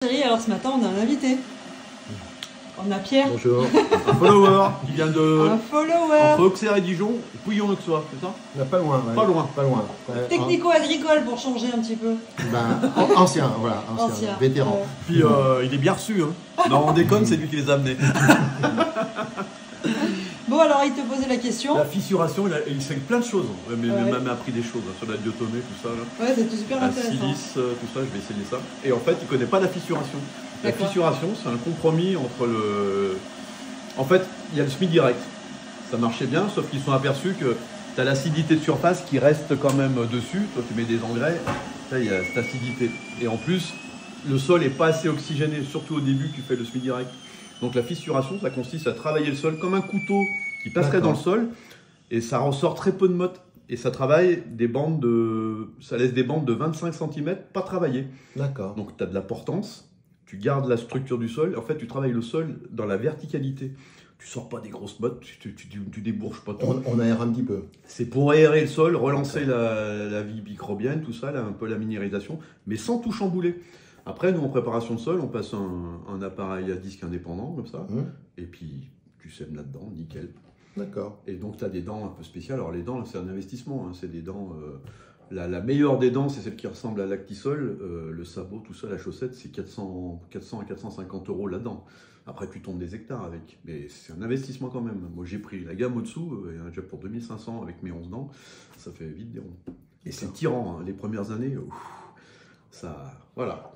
Chérie, alors ce matin on a un invité. On a Pierre. Bonjour. Un follower qui vient de... Un follower. Entre Auxerre et Dijon, Pouillon-Auxois, c'est ça? Pas loin. Ouais. Pas loin. Pas loin. Technico-agricole pour changer un petit peu. Ancien, voilà. Ancien. Vétéran. Puis il est bien reçu. Hein. Non, on déconne, c'est lui qui les a amenés. Bon, alors il te posait la question. La fissuration, il sait plein de choses. Mais il m'a même appris des choses hein, sur la biotomée, tout ça. Là. Ouais, c'est super La intéressant. silice, tout ça, je vais essayer ça. Et en fait, il ne connaît pas la fissuration. La fissuration, c'est un compromis entre le... En fait, il y a le SMI direct. Ça marchait bien, sauf qu'ils sont aperçus que tu as l'acidité de surface qui reste quand même dessus. Toi, tu mets des engrais, là, il y a cette acidité. Et en plus, le sol n'est pas assez oxygéné, surtout au début, tu fais le SMI direct. Donc la fissuration, ça consiste à travailler le sol comme un couteau qui passerait dans le sol. Et ça ressort très peu de motte. Et ça travaille des bandes de... Ça laisse des bandes de 25 cm pas travaillées. D'accord. Donc tu as de la portance, tu gardes la structure du sol. En fait, tu travailles le sol dans la verticalité. Tu sors pas des grosses mottes, tu débourges pas tout. On aère un petit peu. C'est pour aérer le sol, relancer la vie microbienne, tout ça, là, un peu la minéralisation, mais sans tout chambouler. Après, nous, en préparation de sol, on passe un appareil à disque indépendant, comme ça, et puis tu sèmes là-dedans, nickel. D'accord. Et donc, tu as des dents un peu spéciales. Alors, les dents, c'est un investissement, hein. C'est des dents... la meilleure des dents, c'est celle qui ressemble à l'actisol. Le sabot, tout ça, la chaussette, c'est 400 à 450 € la dent. Après, tu tombes des hectares avec. Mais c'est un investissement quand même. Moi, j'ai pris la gamme au-dessous, il y en a déjà pour 2500 avec mes 11 dents. Ça fait vite des ronds. Et c'est tirant, hein. Les premières années, ça... Voilà.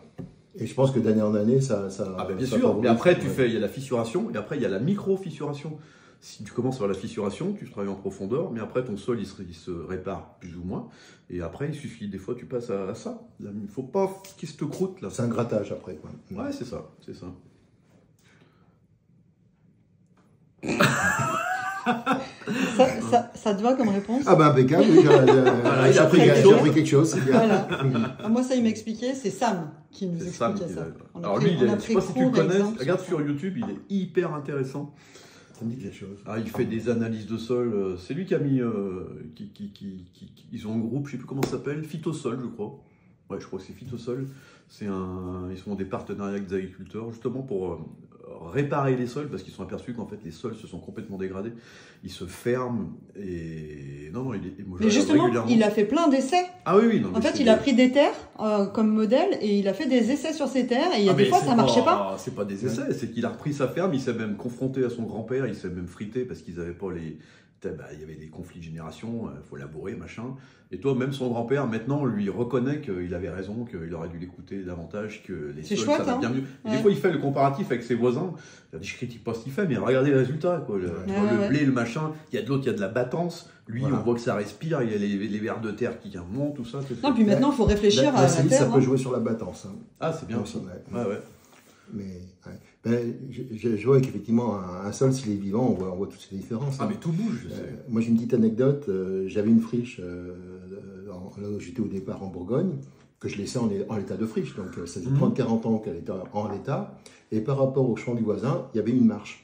Et je pense que d'année en année, ça Ah ben bien ça sûr, mais après, ouais. il y a la fissuration, et après, il y a la micro-fissuration. Si tu commences par la fissuration, tu travailles en profondeur, mais après, ton sol, il se répare plus ou moins. Et après, il suffit, des fois, tu passes à ça. Il ne faut pas qu'il se te croûte, là. C'est un grattage après, quoi. Ouais, c'est ça, c'est ça. Ça te va comme réponse? Ah ben impeccable, oui, j'ai appris quelque chose, c'est bien. Voilà. Moi, ça, il m'expliquait, c'est Sam qui nous expliquait ça. Alors lui, je ne sais pas si tu le connais, regarde sur YouTube, il est hyper intéressant. Ça me dit quelque chose. Ah, il fait des analyses de sol. C'est lui qui a mis... ils ont un groupe, je ne sais plus comment ça s'appelle, Phytosol, je crois. Ouais, je crois que c'est Phytosol. Ils font des partenariats avec des agriculteurs, justement pour réparer les sols, parce qu'ils sont aperçus qu'en fait, les sols se sont complètement dégradés. Ils se ferment et... Non, il est... Mais justement, il a fait plein d'essais. Ah oui, oui. Non, en fait, il a pris des terres comme modèle et il a fait des essais sur ces terres et il y a des fois, ça marchait pas. C'est pas des essais, c'est qu'il a repris sa ferme, il s'est même confronté à son grand-père, il s'est même frité parce qu'ils n'avaient pas les... il y avait des conflits de génération, il faut labourer, machin. Et toi, même son grand-père, maintenant, lui reconnaît qu'il avait raison, qu'il aurait dû l'écouter davantage, que les sols, chouette, ça va bien mieux. Et ouais. des fois, il fait le comparatif avec ses voisins. Il dit, je critique pas ce qu'il fait, mais regardez les résultats. Quoi. Le blé, le machin, il y a de l'autre, il y a de la battance. Lui, on voit que ça respire, il y a les vers de terre qui montent, tout ça. Non, puis maintenant, il faut réfléchir à la terre. Ça peut jouer sur la battance. Hein. Ah, c'est bien aussi. Ouais. Mais je vois qu'effectivement, un sol, s'il est vivant, on voit toutes ces différences. Ah, mais tout bouge, je sais. Moi, j'ai une petite anecdote. J'avais une friche, là où j'étais au départ en Bourgogne, que je laissais en état de friche. Donc, ça faisait 30-40 ans qu'elle était en l'état. Et par rapport au champ du voisin, il y avait une marche.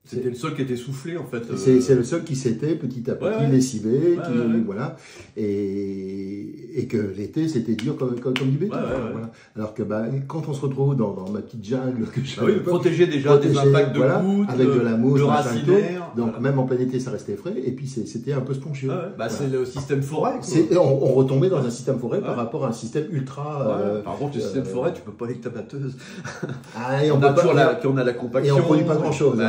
C'était le sol qui était soufflé, en fait. C'est le sol qui s'était petit à petit lessivé, voilà, et que l'été c'était dur comme du béton. Voilà. Alors que quand on se retrouve dans ma petite jungle que je protégé déjà des impacts de gouttes, avec de la mousse, de racinaire, donc même en plein été ça restait frais, et puis c'était un peu spongieux. C'est le système forêt. On retombait dans un système forêt par rapport à un système ultra. Par contre, le système forêt, tu peux pas avec ta batteuse. On a la compaction. Et on produit pas grand chose.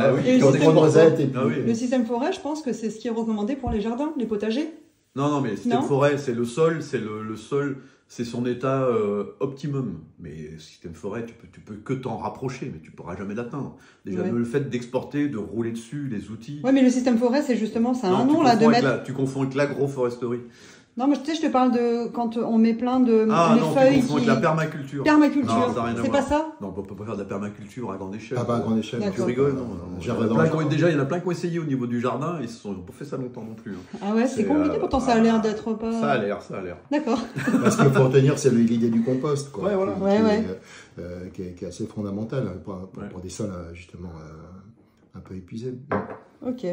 Le système forêt, je pense que c'est ce qui est recommandé pour les jardins, les potagers. Non, mais le système forêt, c'est le sol, le sol, c'est son état optimum. Mais le système forêt, tu peux que t'en rapprocher, mais tu pourras jamais l'atteindre. Déjà, le fait d'exporter, de rouler dessus, les outils. Ouais, mais le système forêt, c'est justement, ça a un nom là de mettre. Tu confonds avec l'agroforesterie. Non, mais tu sais, je te parle de quand on met plein de feuilles. Tu confonds avec la permaculture. Permaculture, c'est pas ça? Non, on peut pas faire de la permaculture à grande échelle. Ah, pas à grande échelle. Tu rigoles, non. Déjà, il y en a plein qui ont essayé au niveau du jardin, ils n'ont pas fait ça longtemps non plus. Ah ouais, c'est compliqué, pourtant ça a l'air d'être pas... Ça a l'air. D'accord. Parce qu'il faut retenir, c'est l'idée du compost, quoi. Ouais, voilà. Qui est assez fondamentale pour des sols, justement, un peu épuisés. Ok.